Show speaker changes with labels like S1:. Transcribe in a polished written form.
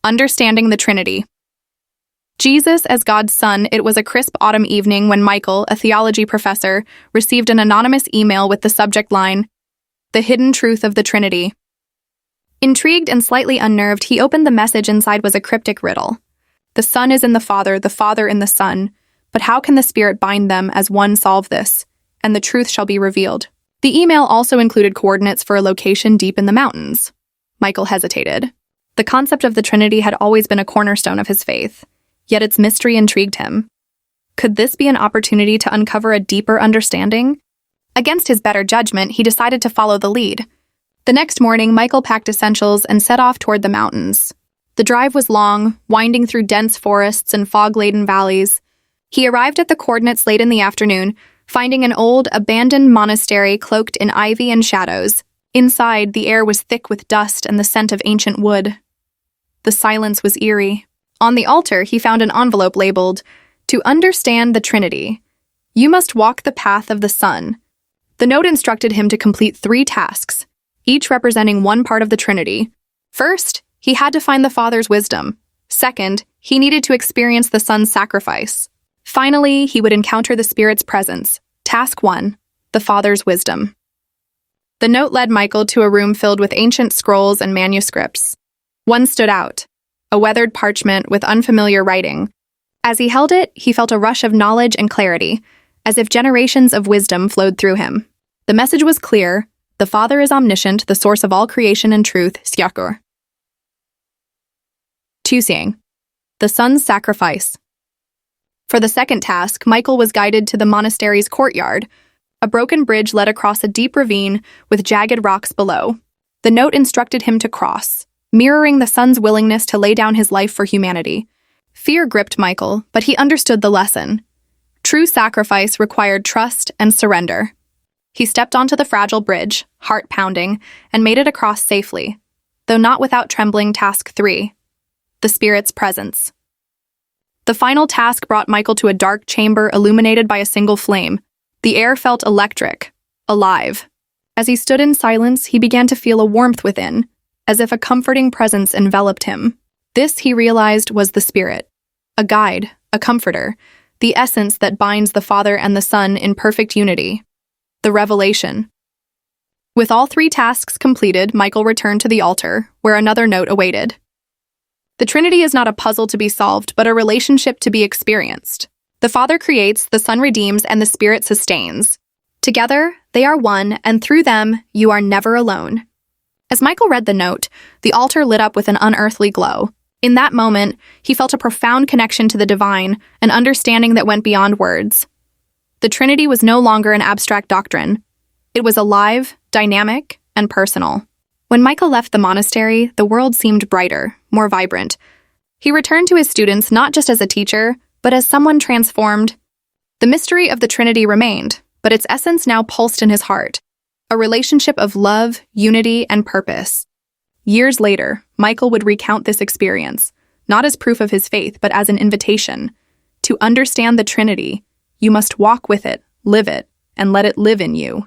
S1: Understanding the Trinity. Jesus as God's Son. It was a crisp autumn evening when Michael, a theology professor, received an anonymous email with the subject line, "The Hidden Truth of the Trinity." Intrigued and slightly unnerved, he opened the message. Inside was a cryptic riddle. The Son is in the Father in the Son, but how can the Spirit bind them as one? Solve this, and the truth shall be revealed. The email also included coordinates for a location deep in the mountains. Michael hesitated. The concept of the Trinity had always been a cornerstone of his faith, yet its mystery intrigued him. Could this be an opportunity to uncover a deeper understanding? Against his better judgment, he decided to follow the lead. The next morning, Michael packed essentials and set off toward the mountains. The drive was long, winding through dense forests and fog-laden valleys. He arrived at the coordinates late in the afternoon, finding an old, abandoned monastery cloaked in ivy and shadows. Inside, the air was thick with dust and the scent of ancient wood. The silence was eerie. On the altar, he found an envelope labeled, "To understand the Trinity, you must walk the path of the Son." The note instructed him to complete 3 tasks, each representing one part of the Trinity. First, he had to find the Father's wisdom. Second, he needed to experience the Son's sacrifice. Finally, he would encounter the Spirit's presence. Task 1, the Father's wisdom. The note led Michael to a room filled with ancient scrolls and manuscripts. One stood out, a weathered parchment with unfamiliar writing. As he held it, he felt a rush of knowledge and clarity, as if generations of wisdom flowed through him. The message was clear: the Father is omniscient, the source of all creation and truth, Syakur. Choosing. The Son's sacrifice. For the second task, Michael was guided to the monastery's courtyard. A broken bridge led across a deep ravine with jagged rocks below. The note instructed him to cross, mirroring the Son's willingness to lay down his life for humanity. Fear gripped Michael, but he understood the lesson. True sacrifice required trust and surrender. He stepped onto the fragile bridge, heart pounding, and made it across safely, though not without trembling. Task 3, the Spirit's presence. The final task brought Michael to a dark chamber illuminated by a single flame. The air felt electric, alive. As he stood in silence, he began to feel a warmth within, as if a comforting presence enveloped him. This, he realized, was the Spirit, a guide, a comforter, the essence that binds the Father and the Son in perfect unity. The revelation. With all 3 tasks completed, Michael returned to the altar, where another note awaited. The Trinity is not a puzzle to be solved, but a relationship to be experienced. The Father creates, the Son redeems, and the Spirit sustains. Together, they are one, and through them, you are never alone. As Michael read the note, the altar lit up with an unearthly glow. In that moment, he felt a profound connection to the divine, an understanding that went beyond words. The Trinity was no longer an abstract doctrine. It was alive, dynamic, and personal. When Michael left the monastery, the world seemed brighter, more vibrant. He returned to his students not just as a teacher, but as someone transformed. The mystery of the Trinity remained, but its essence now pulsed in his heart. A relationship of love, unity, and purpose. Years later, Michael would recount this experience, not as proof of his faith, but as an invitation. To understand the Trinity, you must walk with it, live it, and let it live in you.